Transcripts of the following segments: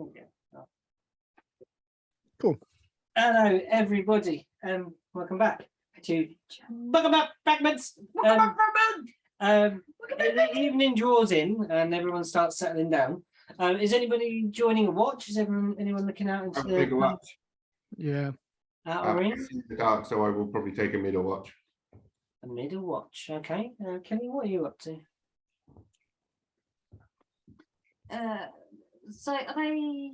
Yeah. Cool. Hello, everybody, welcome back to Fragments. The evening draws in, and everyone starts settling down. Is anybody joining a watch? Is anyone looking out into I'll take a watch. Yeah. Marine? It's in the dark, so I will probably take a middle watch. A middle watch, okay. Kelly, what are you up to? So are they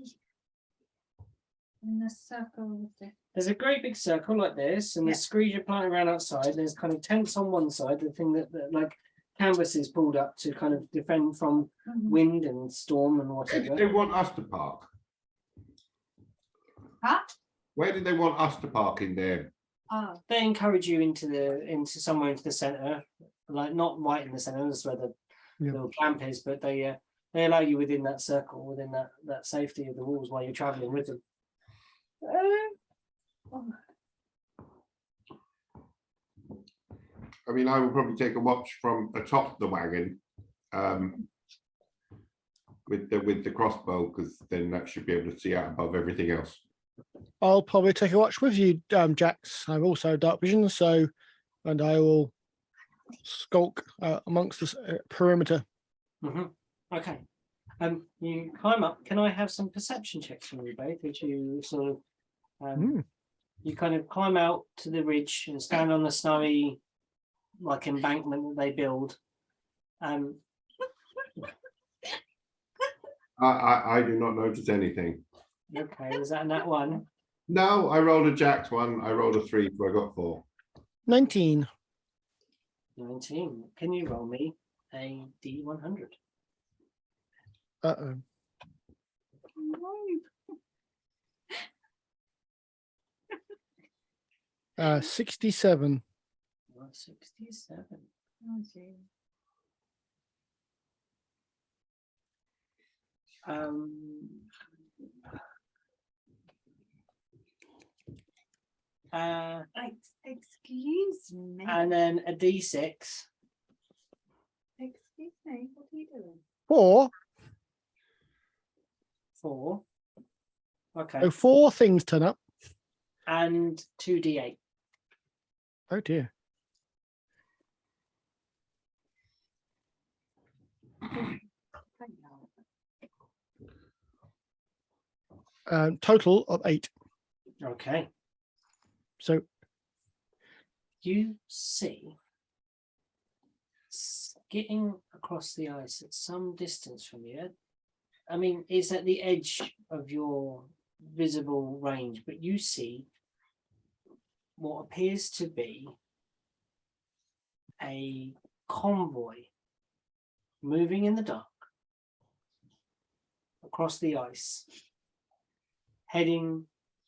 in a circle? There's a great big circle like this, and there's screes you're planting around outside. There's kind of tents on one side, the thing that like canvas is pulled up to kind of defend from wind and storm and Where whatever. did they want us to park? Huh? Where did they want us to park in there? Oh, They encourage you into somewhere into the center, like not right in the center, that's where the little camp is, but they allow you within that circle, within that safety of the walls while you're traveling with them. I mean, I will probably take a watch from atop the wagon, with the crossbow, because then that should be able to see out above everything else. I'll probably take a watch with you, Jax. I've also dark vision, and I will skulk amongst the perimeter. Okay. You climb up. Can I have some perception checks from you both, which you sort of you kind of climb out to the ridge and stand on the snowy like embankment that they build. I do not notice anything. Okay, was that in that one? No, I rolled a Jax one. I rolled a 3, so I got 4. 19. 19. Can you roll me a D100? 67. 67. oh gee. Excuse me. And then a D6. Excuse me. What are you doing? 4. 4. Okay. So 4 things turn up. And 2D8. Oh dear. Total of 8. Okay. So You see getting across the ice at some distance from you. I mean, it's at the edge of your visible range, but you see what appears to be a convoy moving in the dark across the ice, heading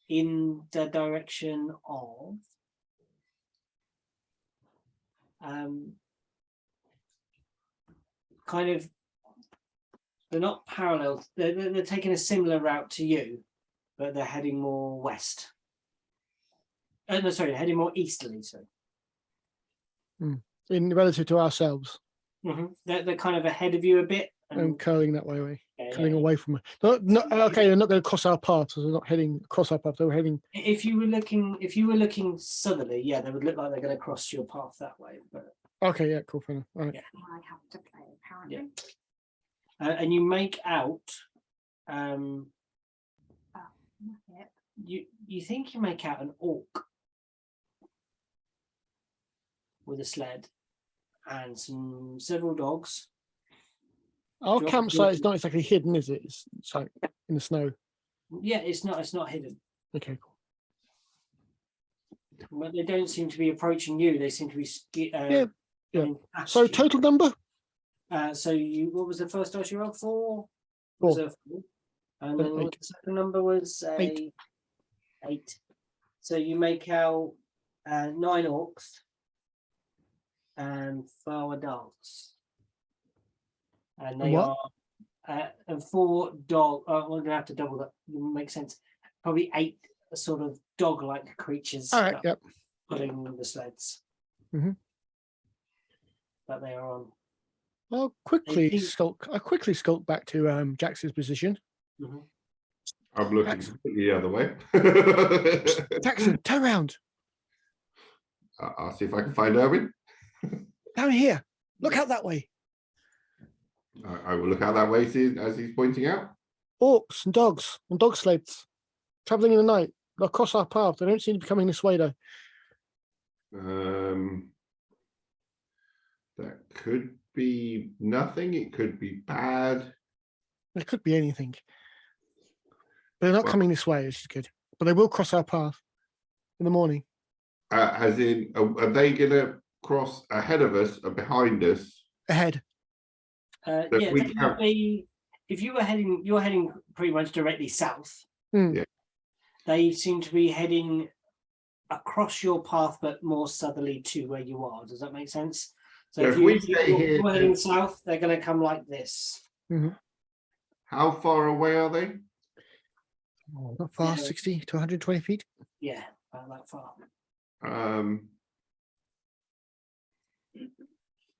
in the direction of kind of, they're not parallel, they're taking a similar route to you, but they're heading more west. No, sorry, heading more easterly. So in relative to ourselves. They're kind of ahead of you a bit. And curling that way, Yeah, curling away from it. Okay, they're not going to cross our path, so they're not heading across our path. They're heading. If you were looking southerly, yeah, they would look like they're going to cross your path that way. But Okay, yeah, cool. Fair enough. All right. Yeah. I have to play apparently. And you make out, Not yet. you think you make out an orc with a sled and several dogs. Our Drop- campsite is not exactly hidden, is it? It's like in the snow. Yeah, it's not hidden, Okay, cool. but they don't seem to be approaching you. They seem to be Yeah. going past So you. total number? So what was the first dice you rolled? 4? 4. Was a 4. And then Eight. the second number was a 8. So you make out 9 orcs and 4 dogs. And they What? are and 4 dog. We're gonna have to double that. Makes sense. Probably 8 sort of dog-like creatures. All right. Yep. Pulling the sleds. Mhm. That they are on. I'll quickly think- skulk. I quickly skulk back to Jax's position. Mhm. I'm looking Jackson. completely the other way. Jackson, turn around. I'll see if I can find Erwin. Down here. Look out that way. I will look out that way as he's pointing out. Orcs and dogs on dog sleds traveling in the night. They'll cross our path. They don't seem to be coming this way though. That could be nothing. It could be bad. It could be anything. They're not Well- coming this way, which is good. But they will cross our path in the morning. As in, are they going to cross ahead of us or behind us? Ahead. But Yeah, we that would have- be, if you're heading pretty much directly south. Hmm. Yeah. They seem to be heading across your path, but more southerly to where you are. Does that make sense? So If we stay here, you're heading south, they're going to come like this. How far away are they? Oh, not far, Yeah. 60 to 120 feet. Yeah, about that far.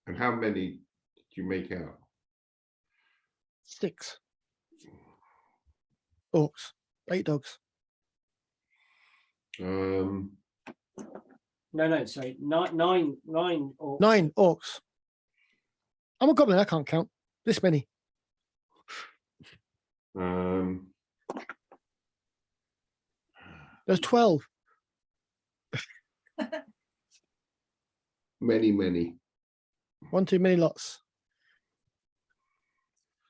And how many did you make out? 6 orcs, 8 dogs. No, sorry, nine. Or 9 orcs. I'm a goblin. I can't count this many. There's 12. Many. One too many lots.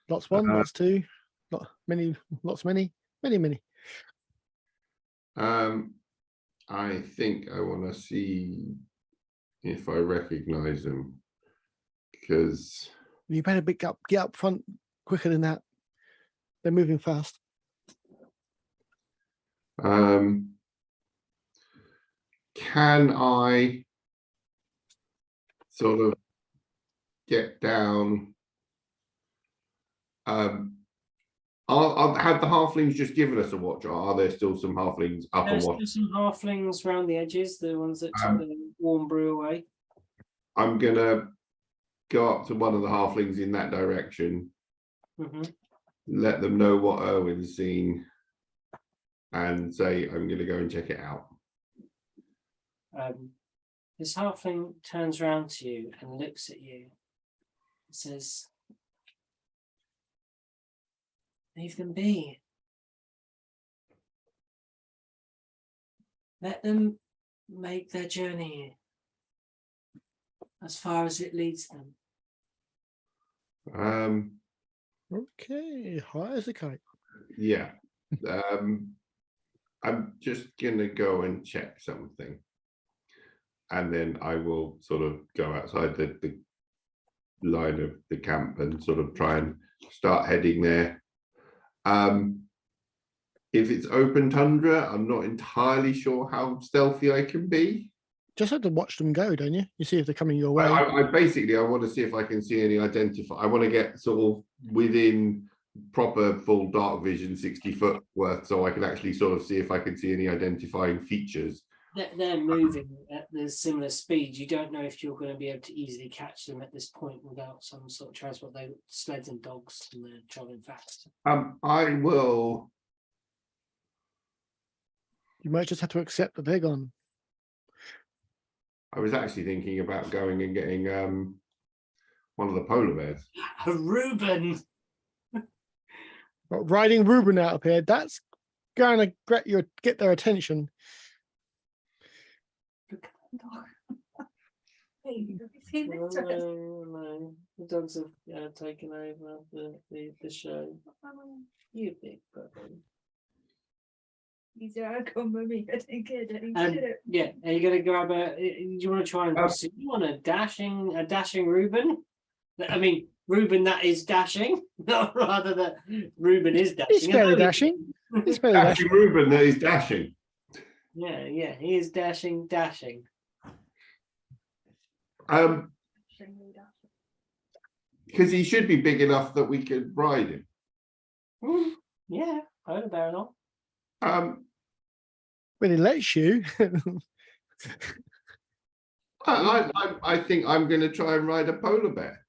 Lots one, lots two, lot many, lots many. I think I want to see if I recognize them because You better get up front quicker than that. They're moving fast. can I sort of get down? I'll have the halflings just given us a watch, or are there still some halflings up There's and watch? some halflings around the edges, the ones that took the warm brew away. I'm gonna go up to one of the halflings in that direction, let them know what Erwin's seen, and say I'm gonna go and check it out. This halfling turns around to you and looks at you and says, "Leave them be. Let them make their journey as far as it leads them." Okay, high as a kite. Yeah. I'm just gonna go and check something, and then I will sort of go outside the line of the camp and sort of try and start heading there. If it's open tundra, I'm not entirely sure how stealthy I can be. Just have to watch them go, don't you? You see if they're coming your way. I basically I want to see if I can see any identify. I want to get sort of within proper full dark vision 60 foot worth, so I can actually sort of see if I can see any identifying features. They're moving at the similar speed. You don't know if you're going to be able to easily catch them at this point without some sort of transport. They sleds and dogs, and they're traveling fast. I will. You might just have to accept that they're gone. I was actually thinking about going and getting one of the polar bears. Reuben. But riding Reuben out of here, that's going to get their attention. Hey, have you seen this? No. The dogs have taken over the show. You big puppy. He's a come with me. I didn't get it. Yeah, are you going to grab do you want to try and pursue on a dashing Reuben? I mean, Reuben that is dashing, not rather that Reuben is dashing. He's fairly dashing. He's fairly Actually, dashing. Reuben, that is dashing. Yeah, he is dashing. Because he should be big enough that we could ride him. Yeah, polar bear and all. When he lets you. I think I'm going to try and ride a polar bear.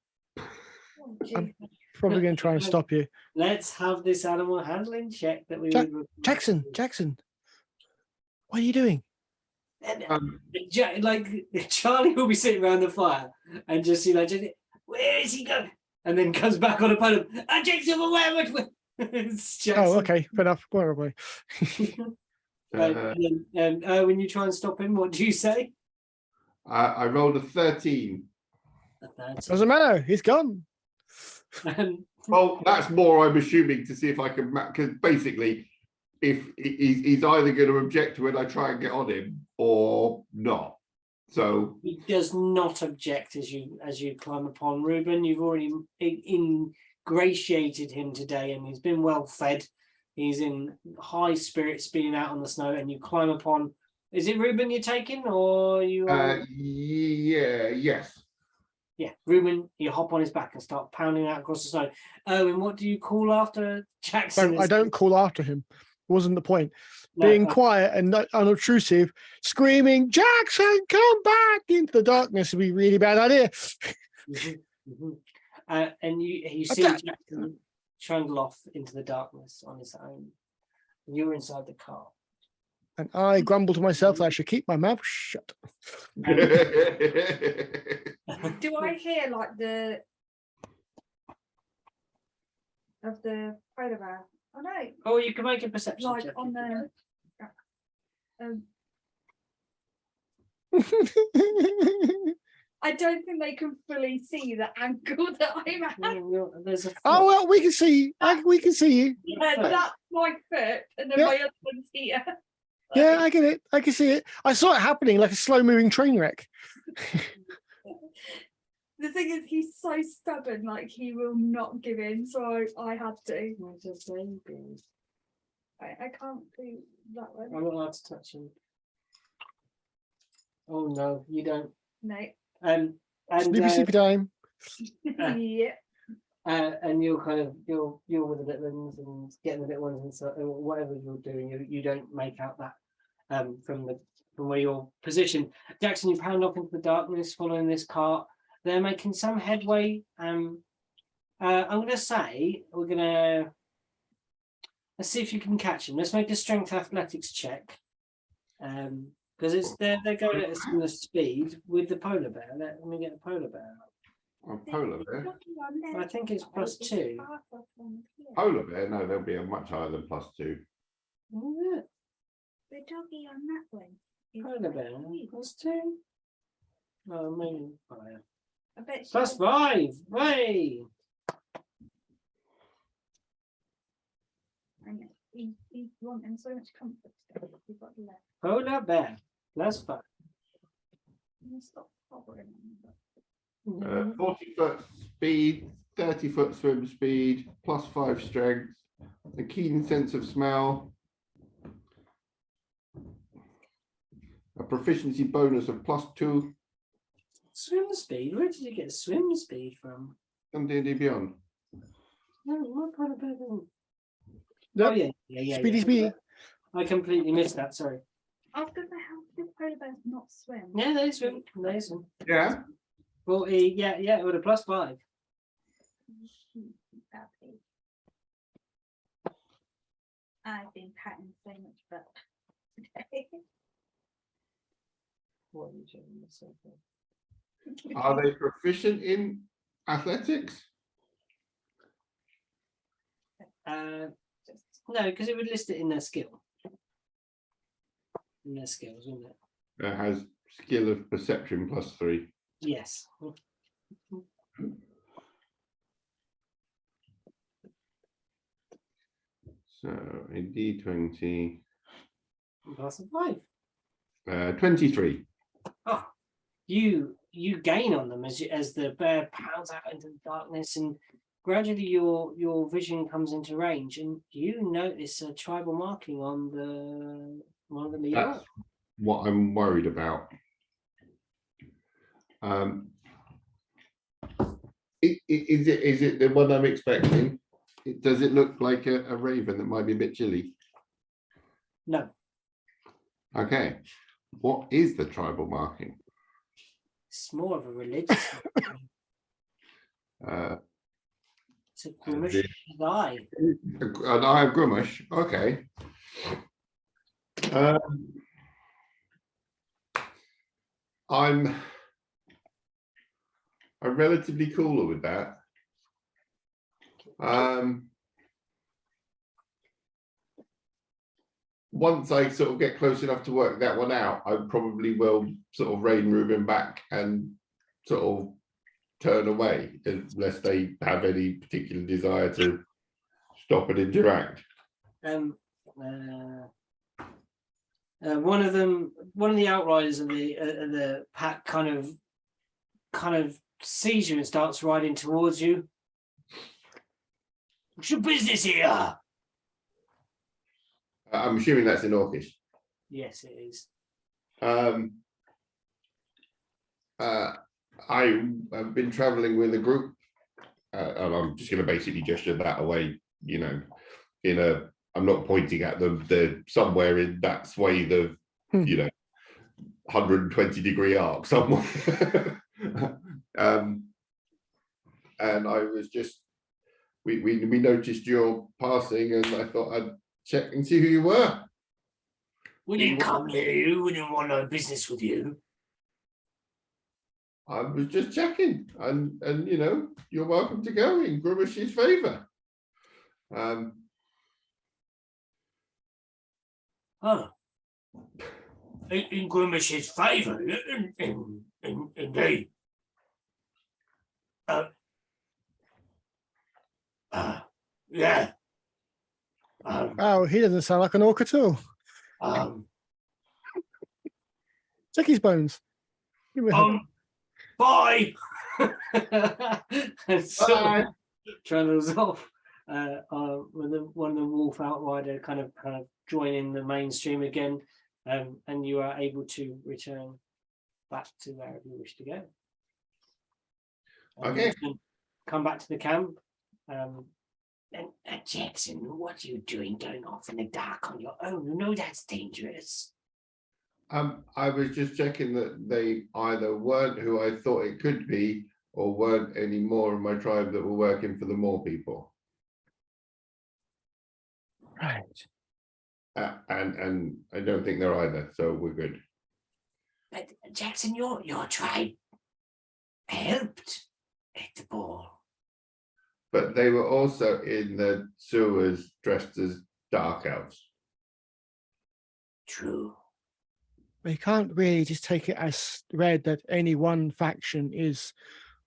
probably going to try and stop you. Let's have this animal handling check that we Jack- would. Jackson, what are you doing? Like Charlie will be sitting around the fire and just see like, where is he going? And then comes back on a podium. Jackson, where? It's Jackson. Oh, okay, fair enough. Go away. When you try and stop him, what do you say? I rolled a 13. Doesn't matter. He's gone. Well, that's more I'm assuming to see if I can, because basically, if he's either going to object to when I try and get on him or not. So he does not object as you climb upon Reuben. You've already ingratiated him today, and he's been well fed. He's in high spirits being out on the snow, and you climb upon. Is it Reuben you're taking, or you? Yes. Yeah, Reuben, you hop on his back and start pounding out across the snow. Owen, what do you call after Jackson? I don't call after him. Wasn't the point. No, Being quiet and not unobtrusive, screaming, Jackson, come back into the darkness would be a really bad idea. And you see Jackson trundle off into the darkness on his own. And you're inside the car. And I grumble to myself that I should keep my mouth shut. Do I hear like the of the polar bear? Oh no, Oh, you can make a perception like check. on the. I don't think they can fully see the angle that I'm at. There's a Oh well, we can see. We can see you. Yeah, that's my foot, and then Yeah. my other one's here. Yeah, I get it. I can see it. I saw it happening like a slow-moving train wreck. The thing is, he's so stubborn, like he will not give in. So I had to. I can't do that one. I'm not allowed to touch him. Oh no, you don't. No. And Sleepy time. Yeah. and you're kind of you're with the bit ones and getting the bit ones and so whatever you're doing, you don't make out that from where you're positioned. Jackson, you pound off into the darkness, following this cart. They're making some headway. I'm gonna say let's see if you can catch them. Let's make a strength athletics check. Because they're going at a similar speed with the polar bear. Let me get a polar bear. A polar bear? I think it's +2. Polar bear? No, they'll be a much higher than +2. Oh, The doggy on that one. yeah. Polar bear +2. Oh, maybe higher. I bet she +5. Way. he's wanting so much comfort today. We've got left. Polar bear +5. I'm gonna stop hovering on that. 40-foot speed, 30-foot swim speed, +5 strength, a keen sense of smell, a proficiency bonus of +2, Swim speed. Where did you get swim speed from? and D&D Beyond. No, what polar bear? Oh Yep. yeah. Speedy. I completely missed that. Sorry. I was gonna say, how do polar bears not swim? Yeah, they swim. They swim. Yeah. 40. Yeah. With a +5. I've been patting so much butt today. What are you doing? Are they proficient in athletics? No, because it would list it in their skill. In their skills, wouldn't it? It has skill of perception +3. Yes. So a D20, +5. 23. Oh, you gain on them as the bear pounds out into the darkness, and gradually your vision comes into range, and you notice a tribal marking on the one of the leaders. That's what I'm worried about. Is it the one I'm expecting? Does it look like a raven that might be a bit chilly? No, Okay. What is the tribal marking? it's more of a religious. It's a Grimash eye. An eye of Grimash. Okay. I'm relatively cooler with that. Once I sort of get close enough to work that one out, I probably will sort of rein Reuben back and sort of turn away unless they have any particular desire to stop and interact. One of the outriders of the pack kind of sees you and starts riding towards you. What's your business here? I'm assuming that's in Orcish. Yes, it is. I have been traveling with a group, and I'm just going to basically gesture that away. You know, I'm not pointing at them. They're somewhere in that swathe of, 120-degree arc somewhere. And I was just, we noticed your passing, and I thought I'd check and see who you were. We didn't come near you. We didn't want no business with you. I was just checking, and you're welcome to go in Grimash's favour. In Grimash's favour, indeed. Yeah. Oh, he doesn't sound like an orc at all. Check his bones. Give me a hug. Bye. And so Bye. travels off. With one of the wolf outrider kind of joining the mainstream again, and you are able to return back to wherever you wish to go. Okay. Come back to the camp. Jackson, what are you doing going off in the dark on your own? You know that's dangerous. I was just checking that they either weren't who I thought it could be, or weren't any more of my tribe that were working for the Moor people. Right. And I don't think they're either, so we're good. But Jackson, your tribe helped at the ball. But they were also in the sewers dressed as dark elves. True. We can't really just take it as read that any one faction is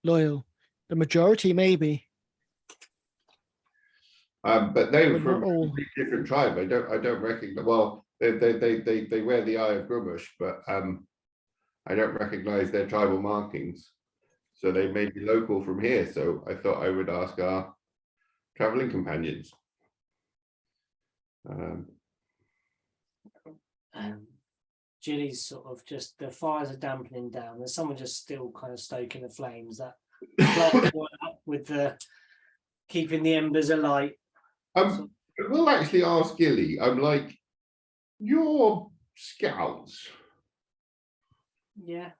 loyal. The majority, maybe. But they were But from not all. a different tribe. I don't recognize. Well, they wear the eye of Grimash, but I don't recognize their tribal markings. So they may be local from here. So I thought I would ask our traveling companions. Jilly's sort of just, the fires are dampening down. There's someone just still kind of stoking the flames. That with the keeping the embers alight. We'll actually ask Gilly. I'm like, your scouts. Yeah.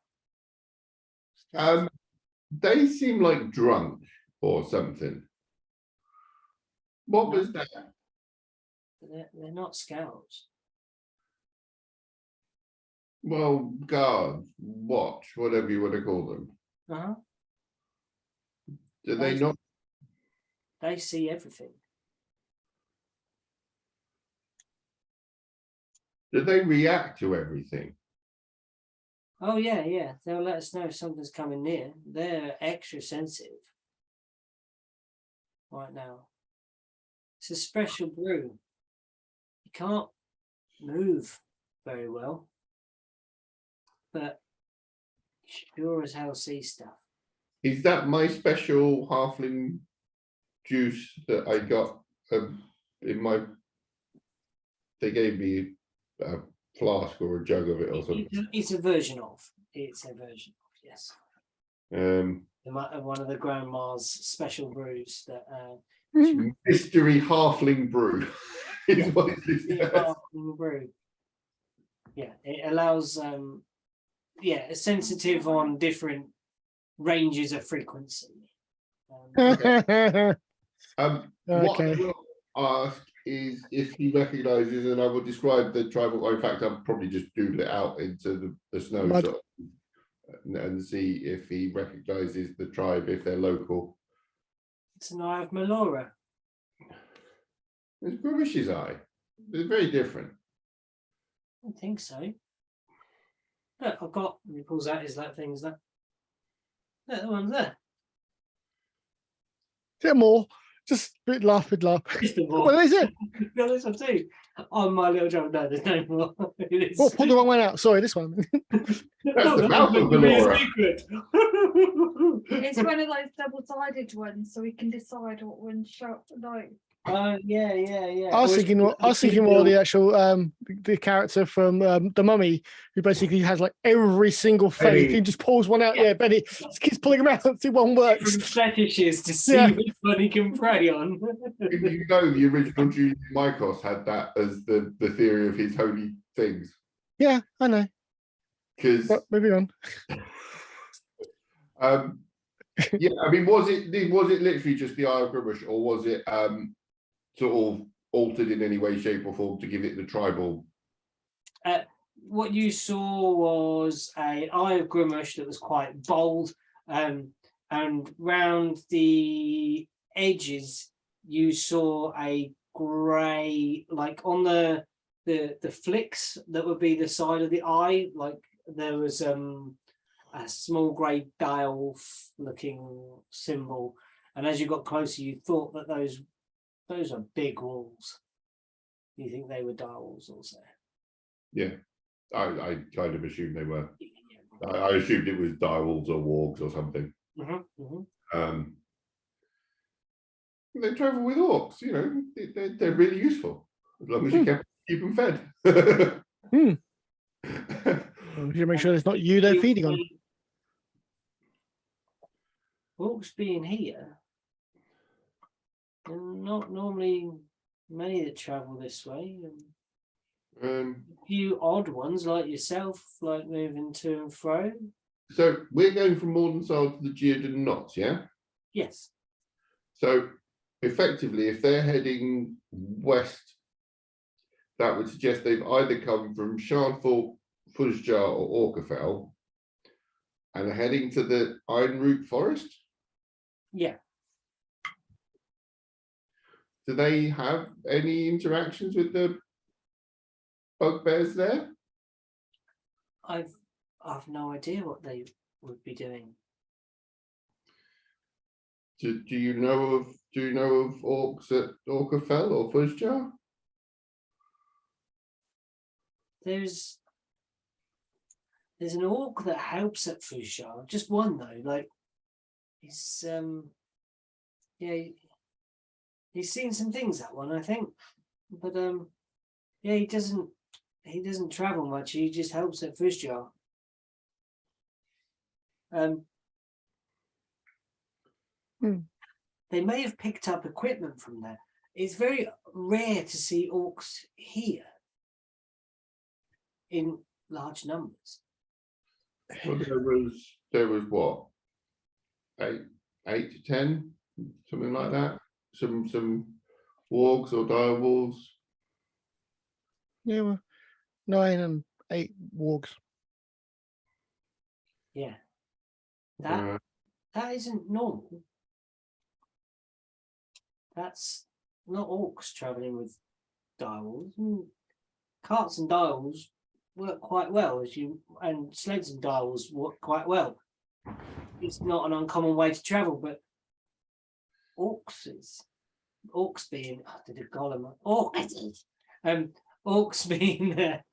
They seem like drunk or something. What was that? They're not scouts. Well, guards, watch, whatever you want to call them. Uh-huh. Do they not? They see everything. Do they react to everything? Oh yeah. They'll let us know if something's coming near. They're extra sensitive right now. It's a special brew. You can't move very well, but sure as hell see stuff. Is that my special halfling juice that I got in my? They gave me a flask or a jug of it or something. It's a version of. Yes. One of the grandma's special brews that. Mystery halfling brew. Is what it is. Halfling brew. Yeah, it allows. It's sensitive on different ranges of frequency. What I Okay. will ask is if he recognises, and I will describe the tribal. Well, in fact, I'll probably just doodle it out into the snow Mud. sort of, and see if he recognises the tribe if they're local. It's an eye of Melora. It's Burmish's eye. It's very different. I don't think so. Look, I've got. He pulls out his that things that. Look, the one's there. Is there more? Just bit laugh. Is there more? Well, is it? No, there's one too. On my little job, no, there's no more. Oh, pulled the wrong one out. Sorry, this one. That's the mouth of Be a Melora. secret. It's one of those double-sided ones, so we can decide what one's sharp. Like, Yeah. I was thinking more the actual the character from the Mummy, who basically has like every single face. Benny. He just pulls one out. Yeah, Benny just keeps pulling them out until one from works. fetishes to see Yeah. which one he can prey on. You know, the original Julian Mycos had that as the theory of his holy things. Yeah, I know. Because But moving on. yeah, I mean, was it literally just the Eye of Grubush, or was it sort of altered in any way, shape, or form to give it the tribal? What you saw was an eye of Grimash that was quite bold, and round the edges you saw a grey, like on the flicks that would be the side of the eye, like there was a small grey dial looking symbol, and as you got closer you thought that those are big wolves. You think they were direwolves also? Yeah, I kind of assumed they were. I assumed it was direwolves or wargs or something. They travel with orcs, you know, they're really useful as long as you keep them fed. You make sure it's not you they're feeding on. Orcs being here, and not normally many that travel this way. A few odd ones like yourself, like moving to and fro. So we're going from Mordensal to the Geodan Knots, yeah? Yes. So effectively, if they're heading west, that would suggest they've either come from Shardfall, Fuzjar, or Orcafell, and are heading to the Ironroot Forest. Yeah. Do they have any interactions with the bugbears there? I've no idea what they would be doing. Do you know of orcs at Orcafell or Fuzjar? There's an orc that helps at Fuzjar, just one though. Like he's he's seen some things, that one, I think. But yeah, he doesn't travel much. He just helps at Fuzjar. They may have picked up equipment from there. It's very rare to see orcs here in large numbers. Well, there was what, 8 to 10, something like that. Some wargs or direwolves. Yeah, well, 9 and 8 wargs. Yeah, that isn't normal. That's not orcs traveling with direwolves. Carts and direwolves work quite well, and sleds and direwolves work quite well. It's not an uncommon way to travel, but orcs being orcs being there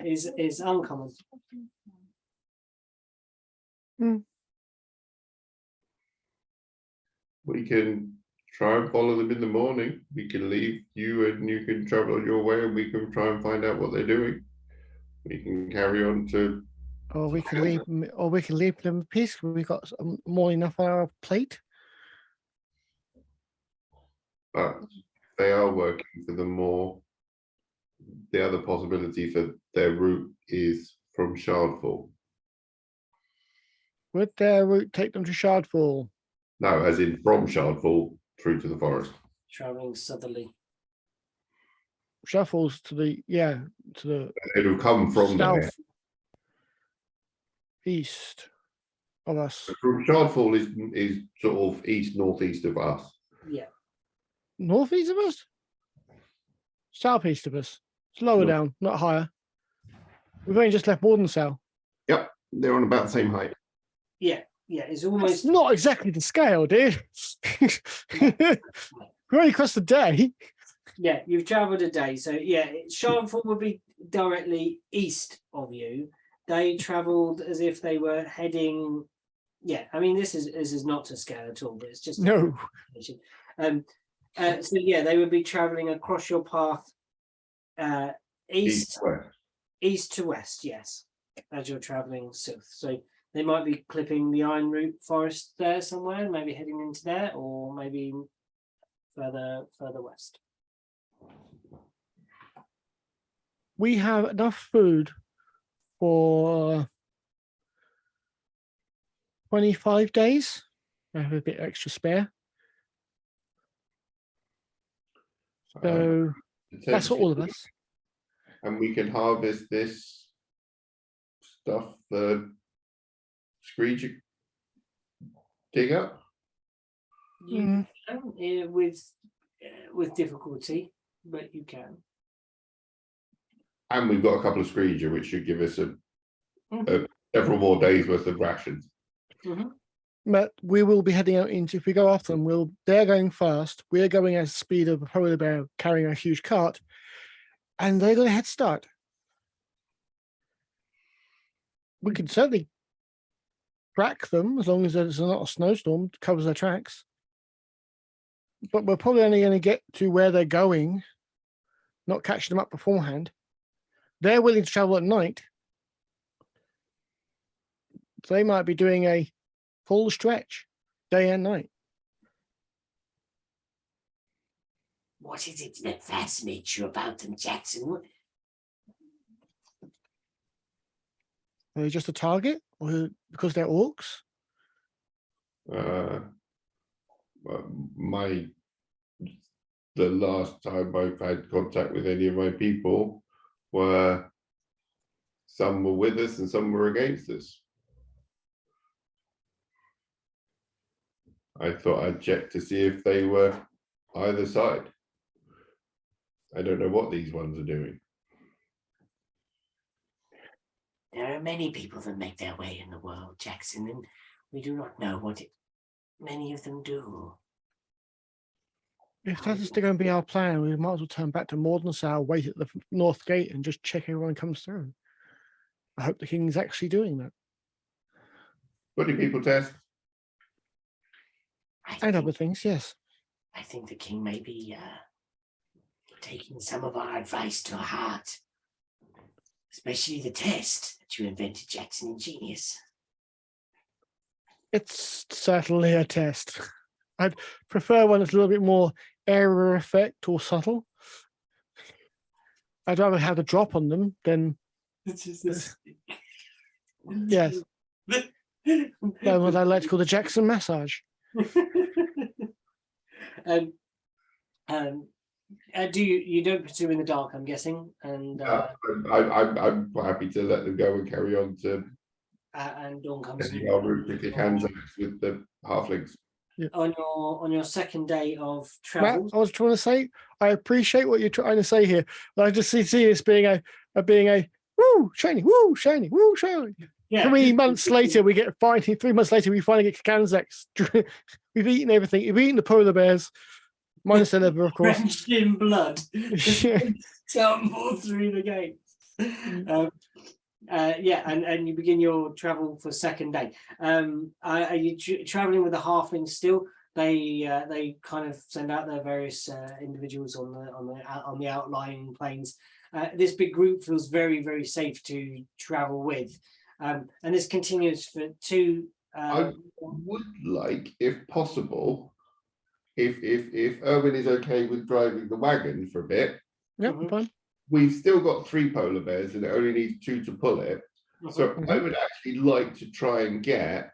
is uncommon. We can try and follow them in the morning. We can leave you and you can travel on your way, and we can try and find out what they're doing. We can carry on to. Or we can leave them in peace. We've got more than enough on our plate. But they are working for the other possibility for their route is from Shardfall. Would their route take them to Shardfall? No, as in from Shardfall through to the forest. Traveling southerly. Shuffles to the to the It'll come from there. south east of us. Shardfall is sort of east northeast of us. Yeah. Northeast of us? Southeast of us. It's lower North. down, not higher. We've only just left Mordensal. Yep, they're on about the same height. Yeah. Yeah. It's It's almost not exactly the scale, dude. We're only across the day. yeah. You've travelled a day, so yeah. Sharnford would be directly east of you. They travelled as if they were heading. Yeah, I mean this is not to scale at all, but it's just No. So yeah, they would be travelling across your path, east to west. Yes, as you're travelling south. So they might be clipping the Ironroot Forest there somewhere, maybe heading into there, or maybe further west. We have enough food for 25 days. I have a bit extra spare. So that's for all of us. And we can harvest this stuff the Screech dig up. You can, with difficulty, but you can. And we've got a couple of Screeger, which should give us several more days worth of rations. Mm-hmm. But we will be heading out into, if we go after them, they're going fast. We're going at the speed of a polar bear carrying a huge cart. And they're going to head start. We can certainly track them as long as there's not a snowstorm that covers their tracks. But we're probably only going to get to where they're going, not catching them up beforehand. They're willing to travel at night. So they might be doing a full stretch, day and night. What is it that fascinates you about them, Jackson? Are they just a target, or because they're orcs? The last time I've had contact with any of my people were some were with us and some were against us. I thought I'd check to see if they were either side. I don't know what these ones are doing. There are many people that make their way in the world, Jackson, and we do not know what many of them do. If that is going to be our plan, we might as well turn back to Mordensal, wait at the north gate, and just check everyone comes through. I hope the king's actually doing that. What do people test? And other things, yes. I think the king may be taking some of our advice to heart, especially the test that you invented, Jackson. Ingenious. It's certainly a test. I'd prefer one that's a little bit more error effect or subtle. I'd rather have a drop on them than yes. Than what I like to call the Jackson massage. Do you don't pursue in the dark? I'm guessing, and I'm happy to let them go and carry on to. And Dawn comes. Our route to kick hands with the halflings. Yeah. On your second day of travel, Matt, I was trying to say, I appreciate what you're trying to say here, but I just see this being a woo shiny, woo shiny, woo shiny. Yeah. 3 months later, we get finally. 3 months later, we finally get Kanzaks. We've eaten everything. We've eaten the polar bears, minus the liver, of course. drenched in blood, tumble through the gates. And you begin your travel for second day. Are you traveling with the halflings still? They kind of send out their various individuals on the outlying plains. This big group feels very, very safe to travel with, and this continues for two. I would like, if possible, if Erwin is okay with driving the wagon for a bit. Yep, fine. We've still got 3 polar bears and it only needs 2 to pull it. So I would actually like to try and get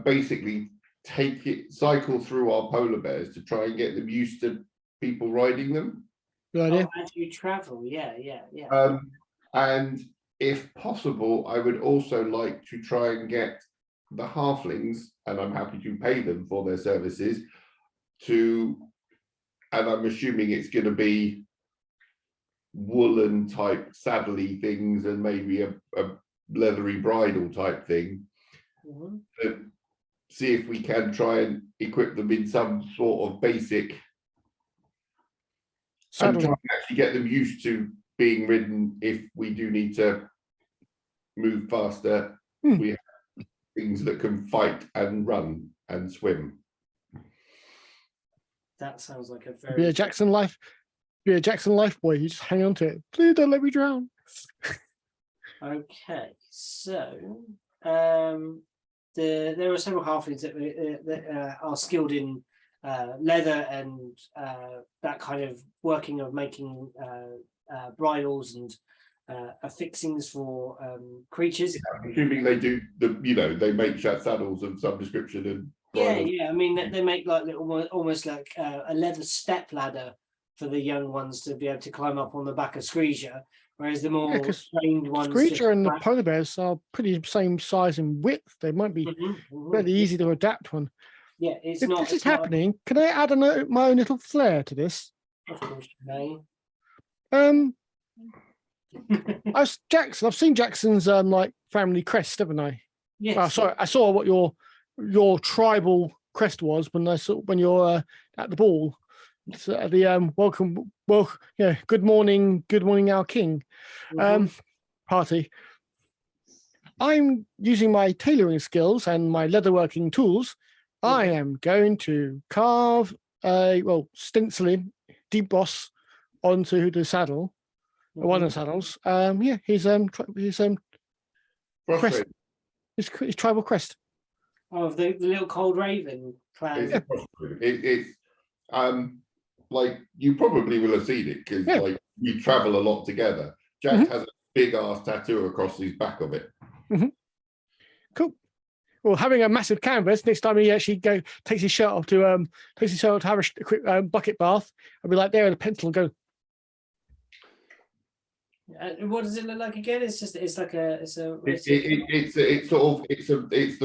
basically cycle through our polar bears to try and get them used to people riding them. Good idea. As you travel, yeah. And if possible, I would also like to try and get the halflings, and I'm happy to pay them for their services, and I'm assuming it's going to be woolen type saddly things and maybe a leathery bridle type thing. See if we can try and equip them in some sort of basic and try and actually get them used to being ridden. If we do need to move faster, we have things that can fight and run and swim. That sounds like a very Be a Jackson life boy. You just hang on to it. Please don't let me drown. Okay, so there are several halflings that are skilled in leather and that kind of working of making bridles and affixings for creatures. Yeah, I'm assuming they do they make saddles of some description and bridles. Yeah. I mean, they make like almost like a leather step ladder for the young ones to be able to climb up on the back of Screeger, whereas the more trained ones. Screeger and the polar bears are pretty same size and width. They might be fairly easy to adapt one. Yeah, it's if not. This is happening. Can I add my own little flair to this? Of course you may. I've seen Jackson's like family crest, haven't I? Yes. Sorry, I saw what your tribal crest was when you're at the ball. It's, the welcome, good morning, our king party. I'm using my tailoring skills and my leatherworking tools. I am going to carve stenciling deep boss onto the saddle, one of the saddles. His crest, his tribal crest. Oh, the little cold raven clan. It's like you probably will have seen it because like you travel a lot together. Jack has a big ass tattoo across his back of it. Cool. Well, having a massive canvas, next time he actually takes his shirt off to have a quick bucket bath, I'll be like there with a pencil and go. What does it look like again? It's the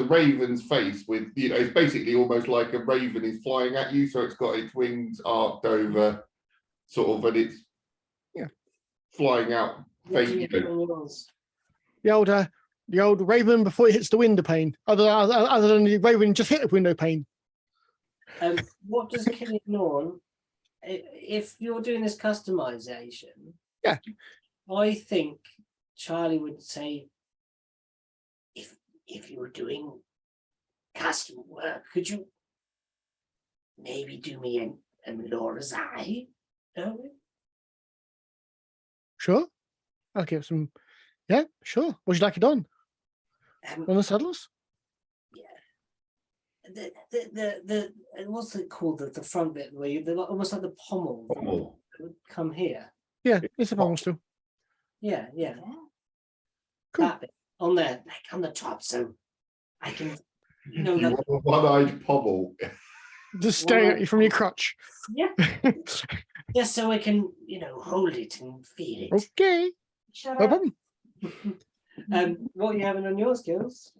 raven's face with it's basically almost like a raven is flying at you, so it's got its wings arced over, and it's flying out. The old raven before it hits the window pane. Other than the raven just hit the window pane. What does Killing Norn? If you're doing this customization, I think Charlie would say, if you were doing custom work, could you maybe do me a Laura's eye? Sure. I'll give some. Yeah, sure. Would you like it on? On the saddles? Yeah. The what's it called? The front bit where they're almost like the pommel. Pommel. Would come here. Yeah, it's a pommel still. Yeah. Cool. That bit on there, like on the top, so I can. You want a one-eyed pommel. Just staring at you from your crutch. Yeah. Just so I can, hold it and feel it. Okay. Shut No up. problem. What are you having on your skills?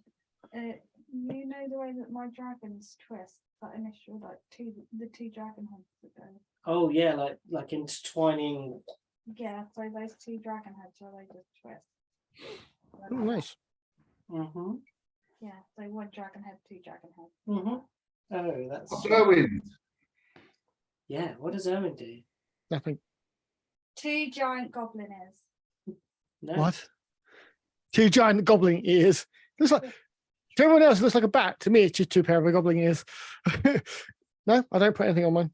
You know the way that my dragons twist, that initial the two dragon heads that go. Oh yeah, like intertwining. Yeah, so those two dragon heads where they just twist. Oh, nice. Yeah, so one dragon head, two dragon heads. Oh, that's. Owen. Yeah, what does Owen do? Nothing. Two giant goblin ears. No. What? Two giant goblin ears. Looks like to everyone else, it looks like a bat. To me, it's just two pair of goblin ears. No, I don't put anything on mine.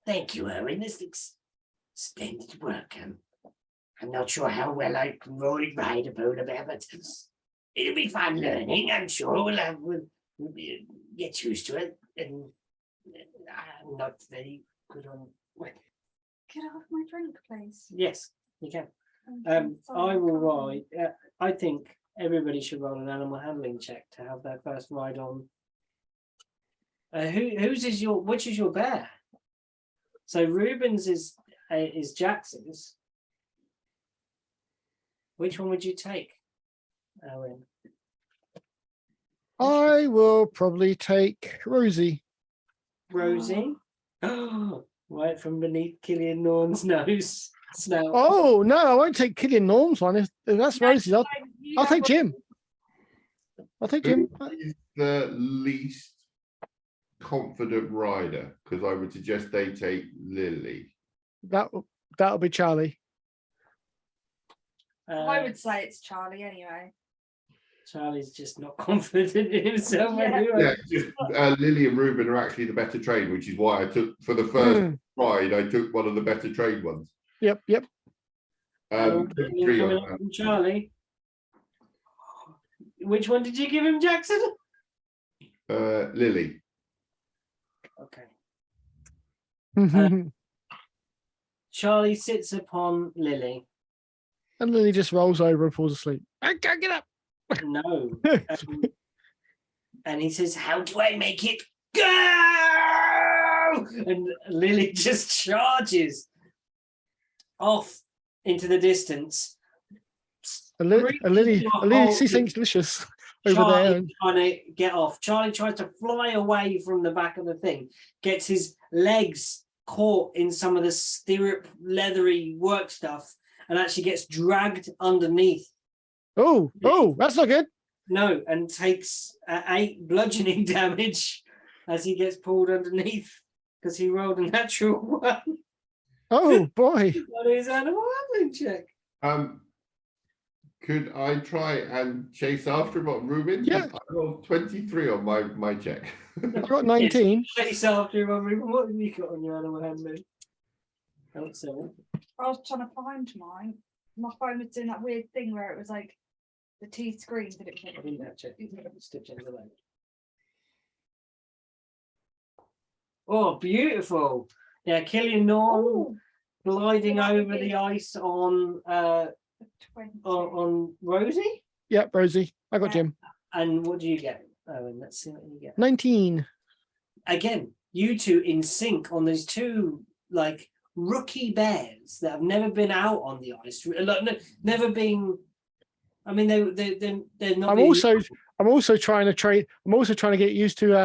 Thank you, Owen. This looks splendid work. I'm not sure how well I can ride a polar bear, but it'll be fun learning. I'm sure we'll get used to it. And I'm not very good on. Get off my drink, please. Yes, you can. Sorry, I will can't. ride. I think everybody should roll an animal handling check to have their first ride on Which is your bear? So Ruben's is Jackson's. Which one would you take, Owen? I will probably take Rosie. Rosie? Oh, right from beneath Killian Norn's nose. Snout. Oh no, I won't take Killian Norm's one. If that's Rosie's, I'll take Jim. I'll take Jim. Who is the least confident rider? Because I would suggest they take Lily. That'll be Charlie. I would say it's Charlie anyway. Charlie's just not confident in himself anyway. Yeah, just Lily and Ruben are actually the better trained, which is why I took for the first ride. I took one of the better trained ones. Yep. Three on that. From Charlie. Which one did you give him, Jackson? Lily. Okay. Charlie sits upon Lily. And Lily just rolls over and falls asleep. I can't get up. No. And he says, "How do I make it go?" And Lily just charges off into the distance. Lily sees things delicious over Charlie there. trying to get off. Charlie tries to fly away from the back of the thing, gets his legs caught in some of the stirrup leathery work stuff, and actually gets dragged underneath. Oh, that's not good. No, and takes 8 bludgeoning damage as he gets pulled underneath because he rolled a natural 1 Oh boy. on his animal handling check. Could I try and chase after him on Ruben? Yeah. I rolled 23 on my check. I got 19. Chase after him on Ruben. What have you got on your animal handling? Oh, so. I was trying to find mine. My phone was doing that weird thing where it was like the T screen, but it I didn't have check. Stitch in the leg. Oh, beautiful. Yeah, Killian Norn gliding over the ice on Rosie. Yep, Rosie. I got Jim. And what do you get? Owen, let's see what you get. 19. Again, you two in sync on these two like rookie bears that have never been out on the ice, never been. I mean, they're not. I'm also trying to get used to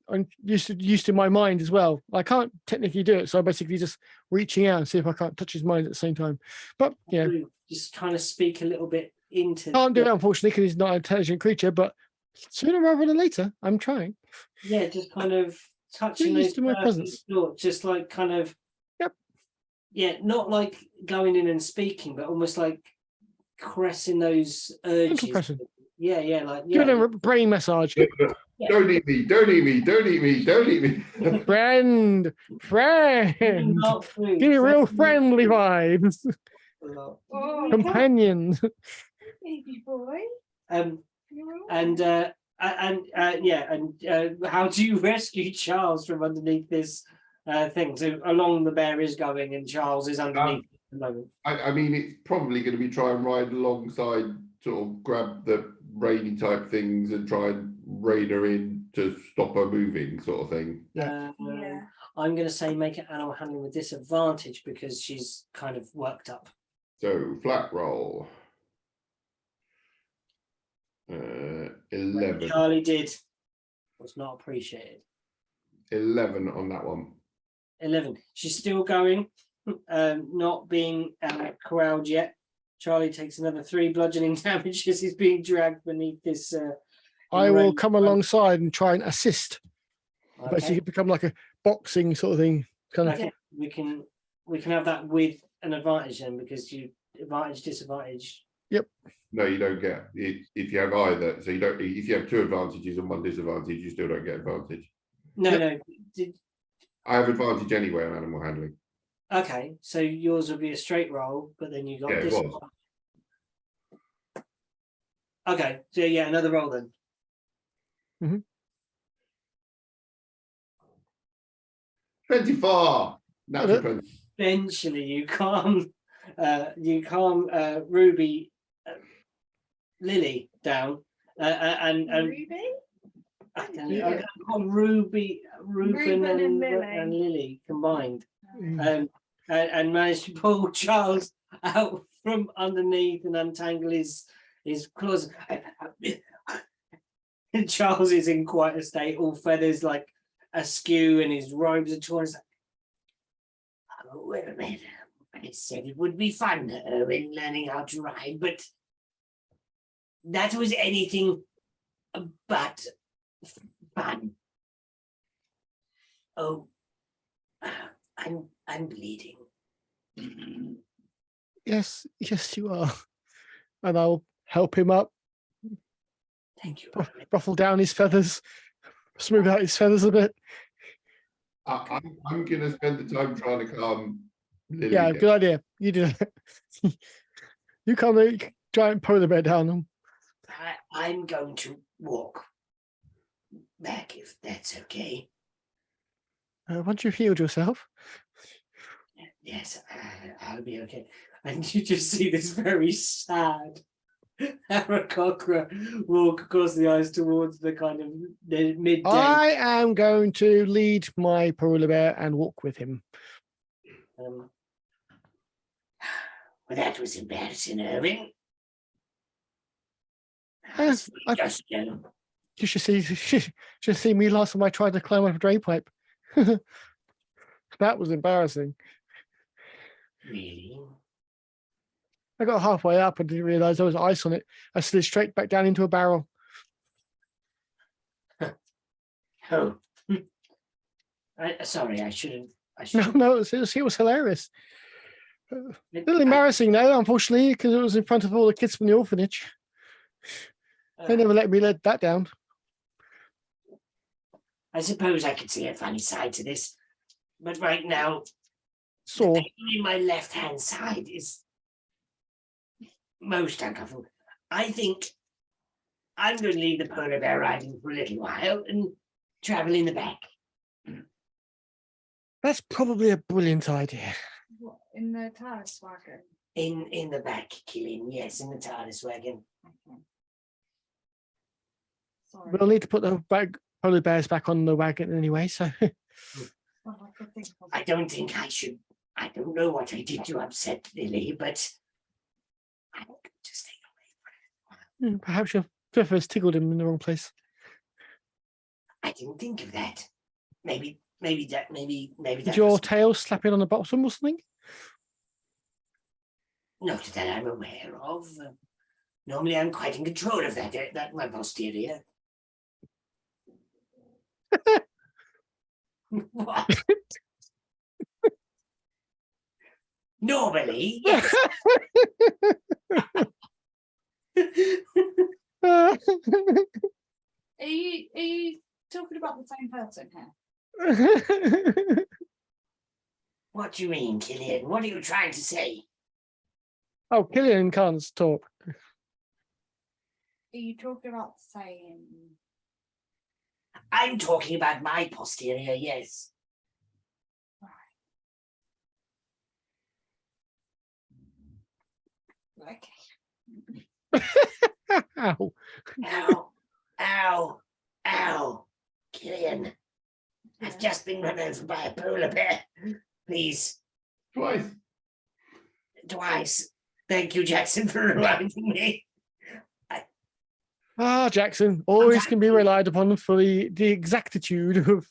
I'm used to my mind as well. I can't technically do it, so I'm basically just reaching out and see if I can't touch his mind at the same time. But yeah, just trying to speak a little bit into. Can't do it unfortunately because he's not an intelligent creature. But sooner rather than later, I'm trying. Yeah, just kind of touching used to my presence. Thoughts, just like kind of. Yep. Yeah, not like going in and speaking, but almost like caressing those urges. Yeah, like giving him a brain massage. Yeah. Don't eat me, don't eat me, don't eat me, don't eat me. Friend. Give me real friendly vibes. Oh, Companion. baby boy. How do you rescue Charles from underneath this thing? So along the bear is going and Charles is underneath at the moment. I mean, it's probably going to be try and ride alongside, sort of grab the rainy type things and try and rein her in to stop her moving, sort of thing. Yeah. I'm going to say make an animal handling with disadvantage because she's kind of worked up. So flat roll. 11. Charlie did was not appreciated. 11 on that one. 11. She's still going, not being corralled yet. Charlie takes another 3 bludgeoning damage as he's being dragged beneath this. I will come alongside and try and assist. Okay. Basically, become like a boxing sort of thing. Kind of. Okay. We can have that with an advantage then because you advantage disadvantage. Yep. No, you don't get it if you have either. So you don't. If you have 2 advantages and 1 disadvantage, you still don't get advantage. No. I have advantage anyway on animal handling. Okay, so yours would be a straight roll, but then you got Yeah, it this. was. Okay, so yeah, another roll then. 24. Natural 20. Eventually, you calm Ruby, Lily down, and Ruby? I don't know. I've got Ruben and and Lily combined, Mm. and managed to pull Charles out from underneath and untangle his claws. And Charles is in quite a state, all feathers like askew, and his robes are torn. Oh, wait a minute. I said it would be fun in learning how to ride, but that was anything but fun. Oh, I'm bleeding. Yes, you are. And I'll help him up, Thank you. ruffle down his feathers, smooth out his feathers a bit. I'm going to spend the time trying to calm Lily Yeah, down. good idea. You do that. You calm the giant polar bear down. I'm going to walk back if that's okay. Once you've healed yourself. Yes, I'll be okay. And you just see this very sad Aarakocra walk across the ice towards the kind of the midday. I am going to lead my polar bear and walk with him. Well, that was embarrassing, Irving. Yes, you should see me last time I tried to climb up a drain pipe. That was embarrassing. Really? I got halfway up and didn't realize there was ice on it. I slid straight back down into a barrel. Oh, sorry, I shouldn't. No, it was hilarious. A little embarrassing though, unfortunately, because it was in front of all the kids from the orphanage. They never let me let that down. I suppose I could see a funny side to this, but right now, So the pain in my left-hand side is most uncomfortable. I think I'm going to leave the polar bear riding for a little while and travel in the back. that's probably a brilliant idea. What, in the TARDIS wagon? In the back, Killian. Yes, in the TARDIS wagon. Okay. Sorry. We'll need to put the polar bears back on the wagon anyway, so Well, I could think of I don't think I should. I don't know what I did to upset Lily, but I'm going to stay away. perhaps your feathers tickled him in the wrong place. I didn't think of that. Maybe that. Did your tail slap it on the bottom or something? Not that I'm aware of. Normally, I'm quite in control of that my posterior. What? Normally, yes. Are you talking about the same person here? What do you mean, Killian? What are you trying to say? Oh, Killian can't talk. Are you talking about the same? I'm talking about my posterior, yes. Okay. Ow. Ow, ow, ow. Killian, I've just been run over by a polar bear. Please. Twice. Thank you, Jackson, for reminding me. Jackson always can be relied upon for the exactitude of.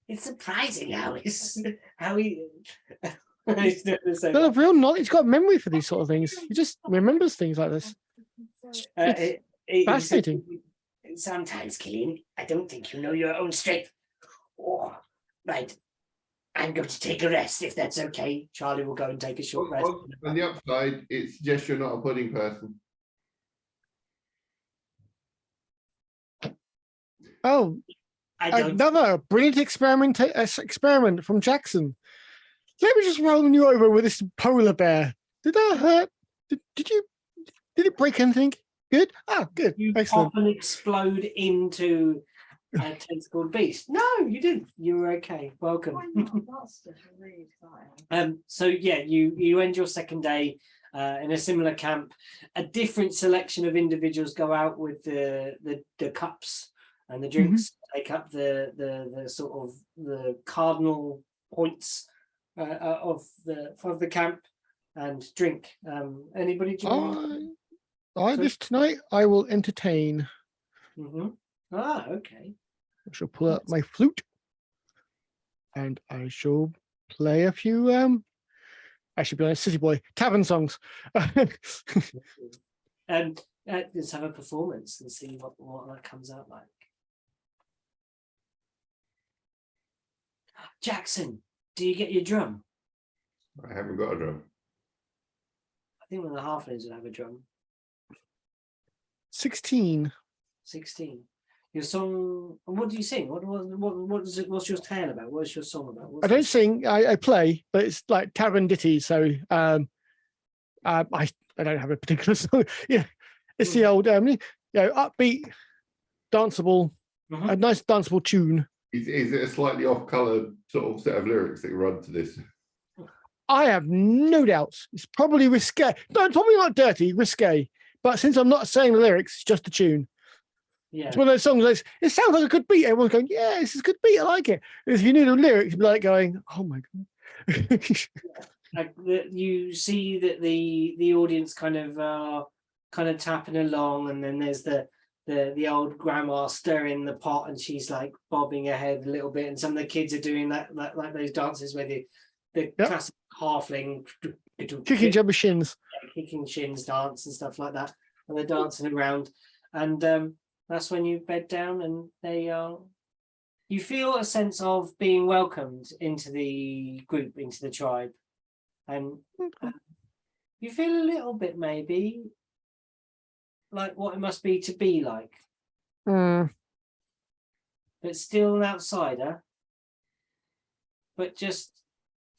It's surprising how he. No, real knowledge. He's got memory for these sort of things. He just remembers things like this. Fascinating. Sometimes, Killian, I don't think you know your own strength. Oh, right. I'm going to take a rest, if that's okay. Charlie will go and take a short rest. On the upside, it suggests you're not a pudding person. Oh, another brilliant experiment from Jackson. Let me just roll you over with this polar bear. Did that hurt? Did it break anything? Good? Ah, good. You Excellent. often explode into a tentacled beast. No, you didn't. You were okay. Welcome. Why not? That's just really exciting. So yeah, you end your second day in a similar camp, a different selection of individuals go out with the cups and the drinks, take up the sort of the cardinal points of the camp and drink. Anybody? This tonight I will entertain. Okay. I shall pull out my flute, and I shall play a few. I should be honest, City Boy tavern songs. And let's have a performance and see what that comes out like. Jackson, do you get your drum? I haven't got a drum. I think one of the halflings would have a drum. 16. 16. Your song. What do you sing? What is it? What's your tale about? What is your song about? I don't sing. I play, but it's like tavern ditty. So I don't have a particular song. Yeah, it's the old upbeat, danceable, a nice danceable tune. Is it a slightly off-colored sort of set of lyrics that run to this? I have no doubts. It's probably risque. No, it's probably not dirty, risque. But since I'm not saying the lyrics, it's just a tune. Yeah. It's one of those songs like, it sounds like a good beat. Everyone's going, yeah, this is a good beat. I like it. If you knew the lyrics, you'd be like going, oh my God. You see that the audience kind of tapping along, and then there's the old grandma stirring the pot, and she's like bobbing her head a little bit, and some of the kids are doing that like those dances where the classic halfling Kicking jumper shins. Kicking shins dance and stuff like that, and they're dancing around, and that's when you bed down, and you feel a sense of being welcomed into the group, into the tribe, and you feel a little bit maybe like what it must be to be like, but still an outsider, but just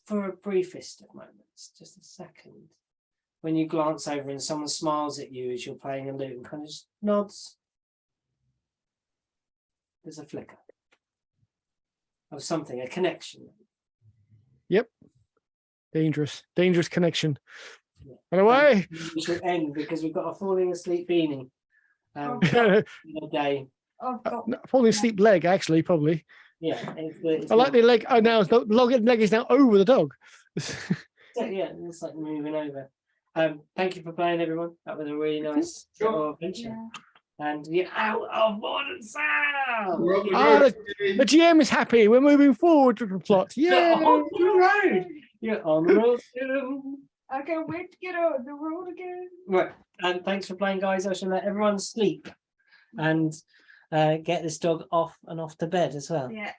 for a briefest of moments, just a second, when you glance over and someone smiles at you as you're playing a lute and kind of just nods. There's a flicker of something, a connection. Yep. Dangerous connection. Yeah. And away. We should end because we've got a falling asleep beanie. In a day. Falling asleep leg, actually, probably. Yeah. I like the leg. Oh, now the leg is now over the dog. Yeah, it's like moving over. Thank you for playing, everyone. That was a really nice little adventure. Yeah. And you're out of Mordensal. The GM is happy. We're moving forward with the plot. Yeah. On the road. You're on the road. I can't wait to get out the road again. Right. And thanks for playing, guys. I shall let everyone sleep and get this dog off to bed as well. Yeah.